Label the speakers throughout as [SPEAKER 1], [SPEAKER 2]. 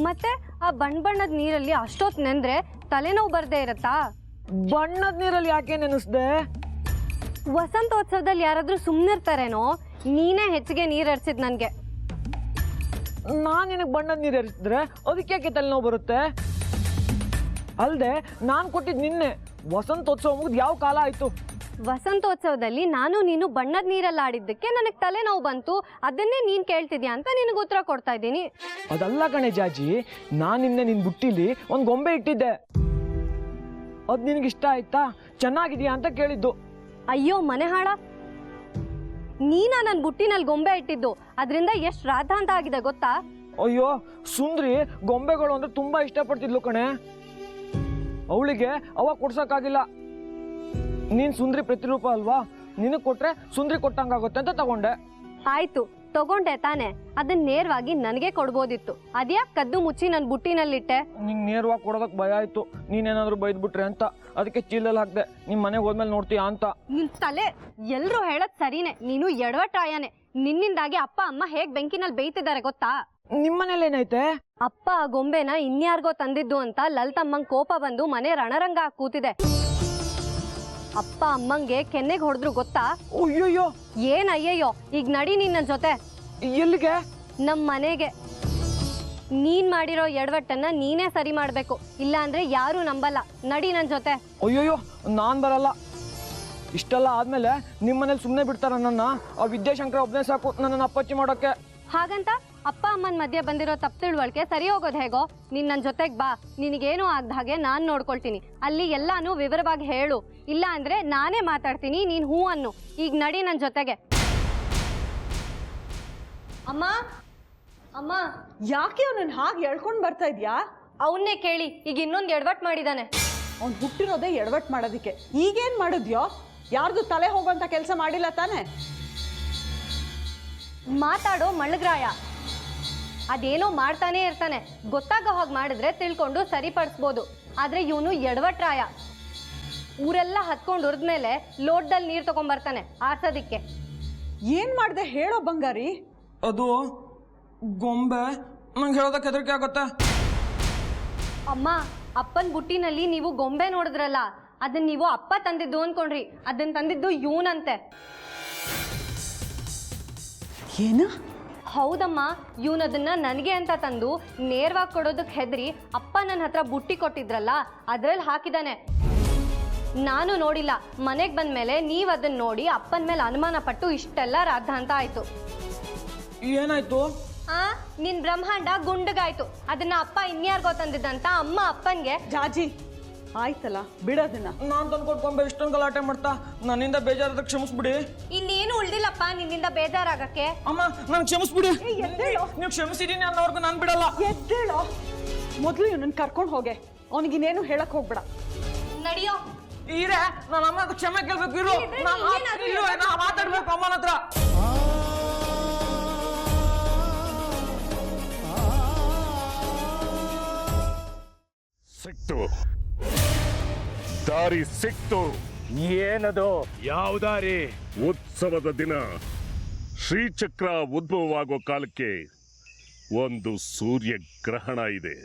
[SPEAKER 1] ಮತ್ತೆ ಆ ಬಣ್ಣದ ನೀರಲ್ಲಿ ಅಷ್ಟೊತ್ತು ನೆಂದ್ರೆ ತಲೆನೋವು ಬರ್ದೇ ಇರತ್ತಾ?
[SPEAKER 2] ಬಣ್ಣದ ನೀರಲ್ಲಿ ಯಾಕೆ ನೆನೆಸ್ದೆ?
[SPEAKER 1] ವಸಂತೋತ್ಸವದಲ್ಲಿ ಯಾರಾದ್ರೂ ಸುಮ್ಮನಿರ್ತಾರೇನೋ, ನೀನೇ ಹೆಚ್ಚಿಗೆ ನೀರು ಹರಿಸಿದ್ ನನ್ಗೆ.
[SPEAKER 2] ನಾನು ನಿನಗೆ ಬಣ್ಣದ ನೀರು ಹರಿಸಿದ್ರೆ ಅದಕ್ಕೆ ಯಾಕೆ ತಲೆನೋವು ಬರುತ್ತೆ? ಅಲ್ಲದೆ ನಾನು ಕೊಟ್ಟಿದ್ದು ನಿನ್ನೆ ವಸಂತೋತ್ಸವ ಮುಗಿದು ಯಾವ ಕಾಲ ಆಯ್ತು?
[SPEAKER 1] ವಸಂತೋತ್ಸವದಲ್ಲಿ ನಾನು ನೀನು ಬಣ್ಣದ ನೀರಲ್ಲಿ ಆಡಿದ್ದಕ್ಕೆ ನನಗೆ ತಲೆನೋವು ಬಂತು, ಅದನ್ನೇ ನೀನ್ ಕೇಳ್ತಿದ್ಯಾ ಅಂತ ನಿನಗೆ ಉತ್ತರ ಕೊಡ್ತಾ ಇದ್ದೀನಿ.
[SPEAKER 2] ಅದಲ್ಲ ಕಣೆ ಜಾಜಿ, ನಾನು ನಿನ್ನೆ ನಿನ್ನ ಬುಟ್ಟಿಲಿ ಒಂದು ಗೊಂಬೆ ಇಟ್ಟಿದ್ದೆ. ಅದು ನಿನಗೆ ಇಷ್ಟ ಆಯ್ತಾ, ಚೆನ್ನಾಗಿದೆಯಾ ಅಂತ ಕೇಳಿದ್ದು.
[SPEAKER 1] ಅಯ್ಯೋ ಮನೆ ಹಾಳ, ನೀನಾ ನನ್ನ ಬುಟ್ಟಿನಲ್ಲಿ ಗೊಂಬೆ ಇಟ್ಟಿದ್ದು, ಅದರಿಂದ ಎಷ್ಟು ರಾಧಾಂತ ಆಗಿದೆ ಗೊತ್ತಾ?
[SPEAKER 2] ಅಯ್ಯೋ ಸುಂದ್ರಿ ಗೊಂಬೆಗಳು ಅಂದ್ರೆ ತುಂಬಾ ಇಷ್ಟಪಡ್ತಿದ್ಲು ಕಣೆ. ಅವಳಿಗೆ ಅವಾಗ ಕೊಡ್ಸಕ್ಕಾಗಿಲ್ಲ. ನೀನ್ ಸುಂದ್ರಿ ಪ್ರತಿರೂಪ ಅಲ್ವಾ, ನಿನಗೆ ಕೊಟ್ರೆ ಸುಂದ್ರಿ ಕೊಟ್ಟಂಗಾಗುತ್ತೆ ಅಂತ ತಗೊಂಡೆ.
[SPEAKER 1] ಆಯ್ತು ತಗೊಂಡೆ ತಾನೆ, ಅದನ್ನ ನೇರವಾಗಿ ನನಗೆ ಕೊಡ್ಬೋದಿತ್ತು. ಅದ್ಯಾಕೆ ಕದ್ದು ಮುಚ್ಚಿ ನನ್ನ ಬುಟ್ಟಿನಲ್ಲಿಟ್ಟೆ?
[SPEAKER 2] ನಿಂಗೆ ನೇರವಾಗಿ ಕೊಡೋದಕ್ಕೆ ಭಯ ಆಯ್ತು, ನೀನೇನಾದ್ರೂ ಬೈದ್ಬಿಟ್ರೆ ಅಂತ. ಅದಕ್ಕೆ ಚೀಲಲ್ಲಿ ಹಾಕ್ದೆ, ನಿಮ್ಮ ಮನೆಗೆ ಹೋದ್ಮೇಲೆ ನೋಡ್ತೀಯಾ ಅಂತ.
[SPEAKER 1] ನಿನ್ ತಲೆ ಎಲ್ರು ಹೇಳದ್ ಸರಿನೇ, ನೀನು ಎಡವಟ್ರಾಯನೆ. ನಿನ್ನಿಂದಾಗಿ ಅಪ್ಪ ಅಮ್ಮ ಹೇಗ್ ಬೆಂಕಿನಲ್ಲಿ ಬೇಯ್ತಿದ್ದಾರೆ ಗೊತ್ತಾ?
[SPEAKER 2] ನಿಮ್ಮನೇಲಿ ಏನೈತೆ?
[SPEAKER 1] ಅಪ್ಪ ಆ ಗೊಂಬೆನ ಇನ್ಯಾರ್ಗೋ ತಂದಿದ್ದು ಅಂತ ಲಲಿತಮ್ಮಂಗ್ ಕೋಪ ಬಂದು ಮನೆ ರಣರಂಗ ಹಾಕಿ ಕೂತಿದೆ. ಅಪ್ಪ ಅಮ್ಮಂಗೆ ಕೆನ್ನೆಗೆ ಹೊಡೆದ್ರು ಗೊತ್ತಾ?
[SPEAKER 2] ಅಯ್ಯಯ್ಯೋ.
[SPEAKER 1] ಏನ್ ಅಯ್ಯಯ್ಯೋ? ಈಗ ನಡಿ ನೀನ್ ನನ್ ಜೊತೆ.
[SPEAKER 2] ಎಲ್ಲಿಗೆ?
[SPEAKER 1] ನಮ್ ಮನೆಗೆ. ನೀನ್ ಮಾಡಿರೋ ಎಡವಟ್ಟನ್ನ ನೀನೇ ಸರಿ ಮಾಡ್ಬೇಕು, ಇಲ್ಲ ಅಂದ್ರೆ ಯಾರು ನಂಬಲ್ಲ. ನಡಿ ನನ್ ಜೊತೆ.
[SPEAKER 2] ಅಯ್ಯೋಯ್ಯೋ ನಾನ್ ಬರಲ್ಲ. ಇಷ್ಟೆಲ್ಲ ಆದ್ಮೇಲೆ ನಿಮ್ಮನೇಲಿ ಸುಮ್ಮನೆ ಬಿಡ್ತಾರ ನನ್ನ? ಆ ವಿದ್ಯಾಶಂಕರ ಒಬ್ಬನೇ ಸಾಕು ನನ್ನನ್ನು ಅಪ್ಪಚ್ಚಿ ಮಾಡೋಕ್ಕೆ.
[SPEAKER 1] ಹಾಗಂತ ಅಪ್ಪ ಅಮ್ಮನ ಮಧ್ಯೆ ಬಂದಿರೋ ತಪ್ಪು ತಿಳುವಳಿಕೆ ಸರಿ ಹೋಗೋದು ಹೇಗೋ? ನೀನ್ ನನ್ನ ಜೊತೆಗೆ ಬಾ, ನಿನಗೇನು ಆಗದ ಹಾಗೆ ನಾನು ನೋಡ್ಕೊಳ್ತೀನಿ. ಅಲ್ಲಿ ಎಲ್ಲಾನು ವಿವರವಾಗಿ ಹೇಳು, ಇಲ್ಲ ಅಂದ್ರೆ ನಾನೇ ಮಾತಾಡ್ತೀನಿ, ನೀನ್ ಹೂ ಅನ್ನು. ಈಗ ನಡಿ ನನ್ನ ಜೊತೆಗೆ. ಅಮ್ಮ ಅಮ್ಮ,
[SPEAKER 3] ಯಾಕೆ ಅವನನ್ನ ಹಾಗೆ ಎಳ್ಕೊಂಡು ಬರ್ತಾ ಇದ್ಯಾ?
[SPEAKER 1] ಅವನ್ನೇ ಕೇಳಿ, ಈಗ ಇನ್ನೊಂದು ಎಡವಟ್ ಮಾಡಿದಾನೆ.
[SPEAKER 3] ಅವ್ನು ಹುಟ್ಟಿರೋದೇ ಎಡವಟ್ ಮಾಡೋದಕ್ಕೆ. ಈಗೇನ್ ಮಾಡಿದ್ಯೋ? ಯಾರ್ದು ತಲೆ ಹೋಗೋಂತ ಕೆಲಸ ಮಾಡಿಲ್ಲ ತಾನೆ?
[SPEAKER 1] ಮಾತಾಡೋ ಮಳ್ಳಗ್ರಾಯ, ಅದೇನೋ ಮಾಡ್ತಾನೆ ಇರ್ತಾನೆ, ಗೊತ್ತಾಗೋ ಹಾಗೆ ಮಾಡಿದ್ರೆ ತಿಳ್ಕೊಂಡು ಸರಿಪಡಿಸ್ಬೋದು. ಆದ್ರೆ ಇವನು ಎಡವಟ್ರಾಯ. ಊರೆಲ್ಲ ಹತ್ಕೊಂಡು ಉರಿದ್ಮೇಲೆ ಲೋಟದಲ್ಲಿ ನೀರು ತಗೊಂಡ್ಬರ್ತಾನೆ ಆರ್ಸೋದಿಕ್ಕೆ.
[SPEAKER 3] ಏನ್ ಮಾಡ್ದೆ ಹೇಳೋ ಬಂಗಾರಿ?
[SPEAKER 2] ಅದು ಗೊಂಬೆ, ನಂಗೆ ಹೇಳೋದಕ್ಕೆ ಹೆದರಿಕೆ ಆಗುತ್ತೆ.
[SPEAKER 1] ಅಮ್ಮ, ಅಪ್ಪನ ಬುಟ್ಟಿನಲ್ಲಿ ನೀವು ಗೊಂಬೆ ನೋಡಿದ್ರಲ್ಲ, ಅದನ್ನ ನೀವು ಅಪ್ಪ ತಂದಿದ್ದು ಅನ್ಕೊಂಡ್ರಿ. ಅದನ್ನ ತಂದಿದ್ದು ಇವನಂತೆ.
[SPEAKER 3] ಏನ?
[SPEAKER 1] ಹೌದಮ್ಮ, ಇವನದನ್ನ ನನಗೆ ಅಂತ ತಂದು ನೇರವಾಗಿ ಕೊಡೋದಕ್ಕೆ ಹೆದರಿ ಅಪ್ಪ ನನ್ನ ಹತ್ರ ಬುಟ್ಟಿ ಕೊಟ್ಟಿದ್ರಲ್ಲ, ಅದ್ರಲ್ಲಿ ಹಾಕಿದಾನೆ. ನಾನು ನೋಡಿಲ್ಲ. ಮನೆಗೆ ಬಂದ್ಮೇಲೆ ನೀವು ಅದನ್ನ ನೋಡಿ ಅಪ್ಪನ ಮೇಲೆ ಅನುಮಾನ ಪಟ್ಟು ಇಷ್ಟೆಲ್ಲ ರಾಧ ಅಂತ ಆಯ್ತು.
[SPEAKER 2] ಏನಾಯ್ತು?
[SPEAKER 1] ನಿನ್ ಬ್ರಹ್ಮಾಂಡ ಗುಂಡಗಾಯ್ತು. ಅದನ್ನ ಅಪ್ಪ ಇನ್ಯಾರ್ಗೋ ತಂದಿದ್ದಂತ ಅಮ್ಮ ಅಪ್ಪನ್ಗೆ.
[SPEAKER 3] ಜಾಜಿ ಆಯ್ತಲ್ಲ, ಬಿಡೋದನ್ನ.
[SPEAKER 2] ನಾನ್ ತಂದ್ಕೊಟ್ ಗೊಂಬೆ ಇಷ್ಟೊಂದು ಗಲಾಟೆ ಮಾಡ್ತಾ, ನನ್ನಿಂದ ಬೇಜಾರಾದ ಕ್ಷಮಿಸ್ಬಿಡಿ.
[SPEAKER 1] ಇನ್ನೇನು ಉಳ್ದಿಲ್ಲಪ್ಪ ನಿನ್ನಿಂದ ಬೇಜಾರಾಗಕ್ಕೆ.
[SPEAKER 2] ಅಮ್ಮ ನನ್ ಕ್ಷಮಿಸ್ಬಿಡಿ. ನೀವು ಕ್ಷಮಿಸಿದೀನಿ ಅನ್ನೋರ್ಗು ನಾನ್ ಬಿಡಲ್ಲ.
[SPEAKER 3] ಎದ್ದೇಳೋ, ಮೊದ್ಲು ಇವನನ್ನ ಕರ್ಕೊಂಡು ಹೋಗೆ. ಅವನಿಗಿನ್ನೇನು ಹೇಳಕ್ ಹೋಗ್ಬೇಡ.
[SPEAKER 1] ನಡಿಯೋ.
[SPEAKER 2] ಈರೆ ನನ್ನ ಅಮ್ಮ ಕ್ಷಮೆ ಕೇಳ್ಬೇಕು. ಇರು, ನಾ ಮಾತಾಡ್ಬೇಕು ಅಮ್ಮನ ಹತ್ರ.
[SPEAKER 4] ಸಿಕ್ತು, ದಾರಿ ಸಿಕ್ತು.
[SPEAKER 5] ಏನದು?
[SPEAKER 4] ಯಾವ ದಾರಿ? ಉತ್ಸವದ ದಿನ ಶ್ರೀಚಕ್ರ ಉದ್ಭವವಾಗೋ ಕಾಲಕ್ಕೆ ಒಂದು ಸೂರ್ಯ ಗ್ರಹಣ ಇದೆ.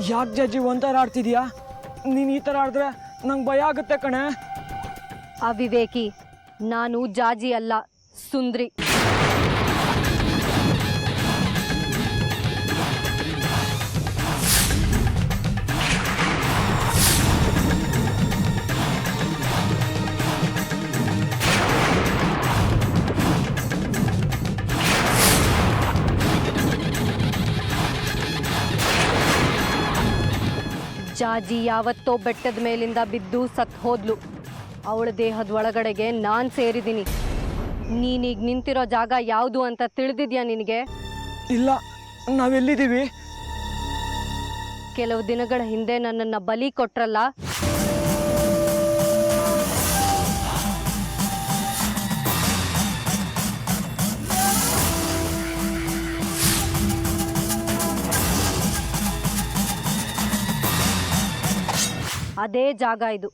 [SPEAKER 2] ಯಾಕೆ ಜಾಜಿ ಒಂಥರ ಆಡ್ತಿದ್ಯಾ? ನೀನು ಈ ಥರ ಆಡಿದ್ರೆ ನಂಗೆ ಭಯ ಆಗುತ್ತೆ ಕಣೆ.
[SPEAKER 1] ಅವಿವೇಕಿ, ನಾನು ಜಾಜಿ ಅಲ್ಲ, ಸುಂದ್ರಿ. ಜಾಜಿ ಯಾವತ್ತೋ ಬೆಟ್ಟದ ಮೇಲಿಂದ ಬಿದ್ದು ಸತ್ ಹೋದ್ಲು. ಅವಳ ದೇಹದ ಒಳಗಡೆಗೆ ನಾನು ಸೇರಿದ್ದೀನಿ. ನೀನೀಗ ನಿಂತಿರೋ ಜಾಗ ಯಾವುದು ಅಂತ ತಿಳಿದಿದ್ಯಾ ನಿನಗೆ?
[SPEAKER 2] ಇಲ್ಲ, ನಾವೆಲ್ಲಿದ್ದೀವಿ?
[SPEAKER 1] ಕೆಲವು ದಿನಗಳ ಹಿಂದೆ ನನ್ನನ್ನು ಬಲಿ ಕೊಟ್ರಲ್ಲ, ಅದೇ ಜಾಗ ಇದು.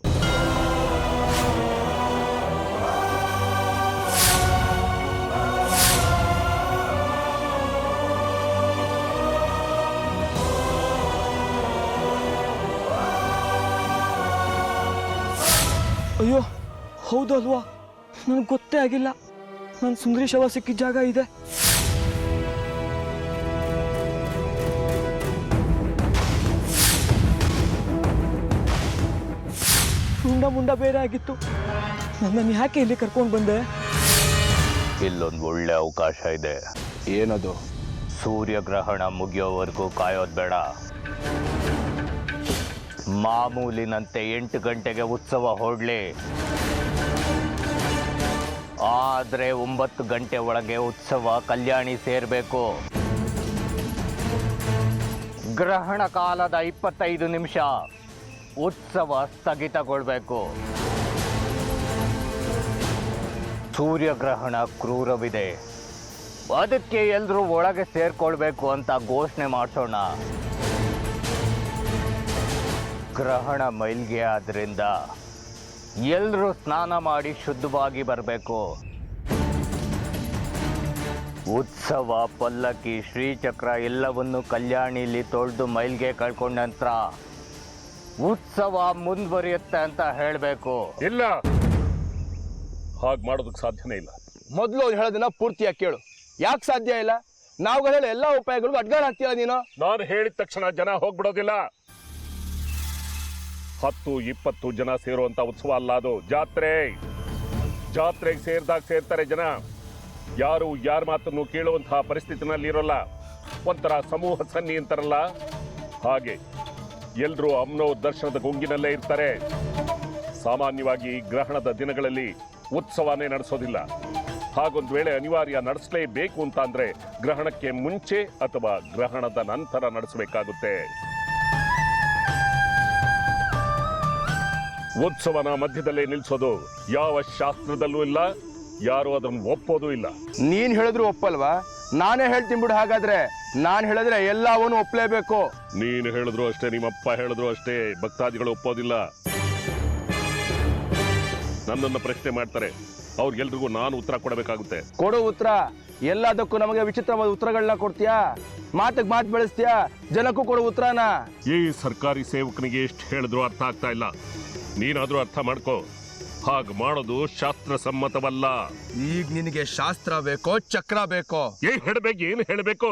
[SPEAKER 2] ಅಯ್ಯೋ, ಹೌದಲ್ವಾ? ನನಗೆ ಗೊತ್ತೇ ಆಗಿಲ್ಲ. ನನ್ನ ಸುಂದರಿ ಶವ ಸಿಕ್ಕಿದ ಜಾಗ ಇದೆ. ಮುಂಡ ಬೇರೆ ಆಗಿತ್ತು. ನನ್ನನ್ನು ಯಾಕೆ ಇಲ್ಲಿ ಕರ್ಕೊಂಡು ಬಂದೆ?
[SPEAKER 5] ಇಲ್ಲೊಂದು ಒಳ್ಳೆ ಅವಕಾಶ ಇದೆ.
[SPEAKER 6] ಏನದು?
[SPEAKER 5] ಸೂರ್ಯಗ್ರಹಣ ಮುಗಿಯೋವರೆಗೂ ಕಾಯೋದು ಬೇಡ. ಮಾಮೂಲಿನಂತೆ 8 ಗಂಟೆಗೆ ಉತ್ಸವ ಹೊರಡ್ಲಿ, ಆದರೆ 9 ಗಂಟೆ ಒಳಗೆ ಉತ್ಸವ ಕಲ್ಯಾಣಿ ಸೇರಬೇಕು. ಗ್ರಹಣ ಕಾಲದ 25 ನಿಮಿಷ ಉತ್ಸವ ಸ್ಥಗಿತಗೊಳ್ಬೇಕು. ಸೂರ್ಯಗ್ರಹಣ ಕ್ರೂರವಿದೆ, ಅದಕ್ಕೆ ಎಲ್ಲರೂ ಒಳಗೆ ಸೇರ್ಕೊಳ್ಬೇಕು ಅಂತ ಘೋಷಣೆ ಮಾಡಿಸೋಣ. ಗ್ರಹಣ ಮೈಲ್ಗೆ ಆದ್ರಿಂದ ಎಲ್ಲರೂ ಸ್ನಾನ ಮಾಡಿ ಶುದ್ಧವಾಗಿ ಬರಬೇಕು. ಉತ್ಸವ, ಪಲ್ಲಕ್ಕಿ, ಶ್ರೀಚಕ್ರ ಎಲ್ಲವನ್ನು ಕಲ್ಯಾಣಿಲಿ ತೊಳೆದು ಮೈಲ್ಗೆ ಕಳ್ಕೊಂಡ ನಂತರ ಉತ್ಸವ ಮುಂದುವರಿಯುತ್ತೆ ಅಂತ ಹೇಳಬೇಕು.
[SPEAKER 4] ಇಲ್ಲ, ಹಾಗೆ ಮಾಡೋದಕ್ಕೆ ಸಾಧ್ಯನೇ ಇಲ್ಲ.
[SPEAKER 6] ಮೊದಲು ಅವ್ರು ಹೇಳೋದನ್ನ ಪೂರ್ತಿಯಾಗಿ ಕೇಳು. ಯಾಕೆ ಸಾಧ್ಯ ಇಲ್ಲ? ನಾವು ಹೇಳೋ ಎಲ್ಲ ಉಪಾಯಗಳಿಗೂ ಅಡ್ಗಾಣ ಹಾಕ್ತೀಯ ನೀನು.
[SPEAKER 4] ನಾನು ಹೇಳಿದ ತಕ್ಷಣ ಜನ ಹೋಗ್ಬಿಡೋದಿಲ್ಲ. 10-20 ಜನ ಸೇರುವಂತ ಉತ್ಸವ ಅಲ್ಲ ಅದು, ಜಾತ್ರೆ. ಜಾತ್ರೆಗೆ ಸೇರ್ತಾರೆ ಜನ. ಯಾರು ಯಾರ ಮಾತನ್ನು ಕೇಳುವಂತಹ ಪರಿಸ್ಥಿತಿನಲ್ಲಿ ಇರೋಲ್ಲ. ಒಂಥರ ಸಮೂಹ ಸನ್ನಿ ಅಂತಾರಲ್ಲ ಹಾಗೆ ಎಲ್ರೂ ಅಮ್ನೋ ದರ್ಶನದ ಗುಂಗಿನಲ್ಲೇ ಇರ್ತಾರೆ. ಸಾಮಾನ್ಯವಾಗಿ ಗ್ರಹಣದ ದಿನಗಳಲ್ಲಿ ಉತ್ಸವನೇ ನಡೆಸೋದಿಲ್ಲ. ಹಾಗೊಂದು ವೇಳೆ ಅನಿವಾರ್ಯ ನಡೆಸಲೇಬೇಕು ಅಂತ ಅಂದ್ರೆ ಗ್ರಹಣಕ್ಕೆ ಮುಂಚೆ ಅಥವಾ ಗ್ರಹಣದ ನಂತರ ನಡೆಸಬೇಕಾಗುತ್ತೆ. ಉತ್ಸವನ ಮಧ್ಯದಲ್ಲೇ ನಿಲ್ಲಿಸೋದು ಯಾವ ಶಾಸ್ತ್ರದಲ್ಲೂ ಇಲ್ಲ, ಯಾರು ಅದನ್ನು ಒಪ್ಪೋದು ಇಲ್ಲ.
[SPEAKER 6] ನೀನ್ ಹೇಳಿದ್ರು ಒಪ್ಪಲ್ವಾ? ನಾನೇ ಹೇಳ್ತೀನಿ ಬಿಡು. ಹಾಗಾದ್ರೆ ನಾನು ಹೇಳಿದ್ರೆ ಎಲ್ಲವನ್ನೂ ಒಪ್ಪಲೇಬೇಕು.
[SPEAKER 4] ನೀನು ಹೇಳಿದ್ರು ಅಷ್ಟೇ, ನಿಮ್ಮಪ್ಪ ಹೇಳಿದ್ರು ಅಷ್ಟೇ, ಭಕ್ತಾದಿಗಳು ಒಪ್ಪೋದಿಲ್ಲ. ನನ್ನನ್ನು ಪ್ರಶ್ನೆ ಮಾಡ್ತಾರೆ, ಅವ್ರಿಗೆಲ್ರಿಗೂ ನಾನು ಉತ್ತರ ಕೊಡಬೇಕಾಗುತ್ತೆ.
[SPEAKER 6] ಕೊಡು ಉತ್ತರ. ಎಲ್ಲದಕ್ಕೂ ನಮಗೆ ವಿಚಿತ್ರವಾದ ಉತ್ತರಗಳನ್ನ ಕೊಡ್ತೀಯಾ? ಮಾತಿಗೆ ಮಾತು ಬೆಳೆಸ್ತೀಯಾ? ಜನಕ್ಕೂ ಕೊಡು ಉತ್ತರನ.
[SPEAKER 4] ಈ ಸರ್ಕಾರಿ ಸೇವಕನಿಗೆ ಎಷ್ಟು ಹೇಳಿದ್ರು ಅರ್ಥ ಆಗ್ತಾ ಇಲ್ಲ. ನೀನಾದ್ರೂ ಅರ್ಥ ಮಾಡ್ಕೋ. ಹಾಗೆ ಮಾಡೋದು ಶಾಸ್ತ್ರ ಸಮ್ಮತವಲ್ಲ.
[SPEAKER 6] ಈಗ ನಿನಗೆ ಶಾಸ್ತ್ರ ಬೇಕೋ ಚಕ್ರ ಬೇಕೋ?
[SPEAKER 4] ಏನು ಹೇಳಬೇಕು?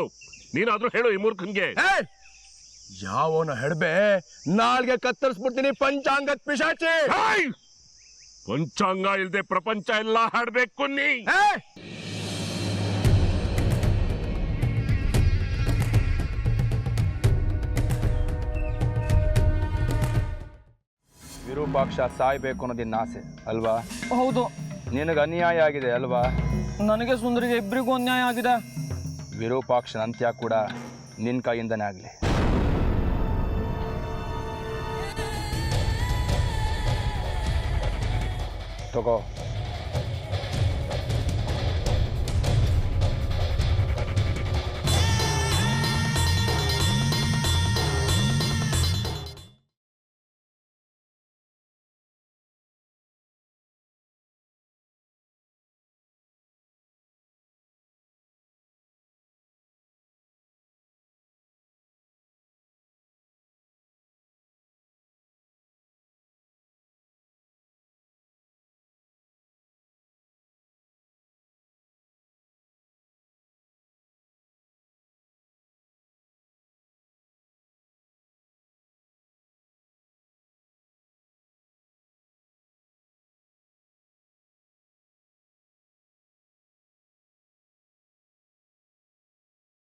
[SPEAKER 4] ನೀನಾದ್ರೂ ಹೇಳು ಈ ಮೂರ್ಖನ್ಗೆ.
[SPEAKER 6] ಯಾವನ ಹೆಡ್ಬೆ ನಾಲ್ಗೆ ಕತ್ತರಿಸ್ಬಿಡ್ತೀನಿ ಪಂಚಾಂಗದ ಪಿಶಾಚಿ.
[SPEAKER 4] ಪಂಚಾಂಗ ಇಲ್ದೆ ಪ್ರಪಂಚ ಎಲ್ಲ ಹಾಡ್ಬೇಕು ನೀ.
[SPEAKER 6] ವಿರೂಪಾಕ್ಷ ಸಾಯ್ಬೇಕು ಅನ್ನೋದಿನ್ನ ಆಸೆ ಅಲ್ವಾ?
[SPEAKER 2] ಹೌದು.
[SPEAKER 6] ನಿನಗೆ ಅನ್ಯಾಯ ಆಗಿದೆ ಅಲ್ವಾ?
[SPEAKER 2] ನನಗೆ ಸುಂದರಿಗೆ ಇಬ್ಬರಿಗೂ ಅನ್ಯಾಯ ಆಗಿದೆ.
[SPEAKER 6] ವಿರೂಪಾಕ್ಷನ ಅಂತ್ಯ ಕೂಡ ನಿನ್ನ ಕೈಯಿಂದನೇ ಆಗಲಿ. ತಗೋ.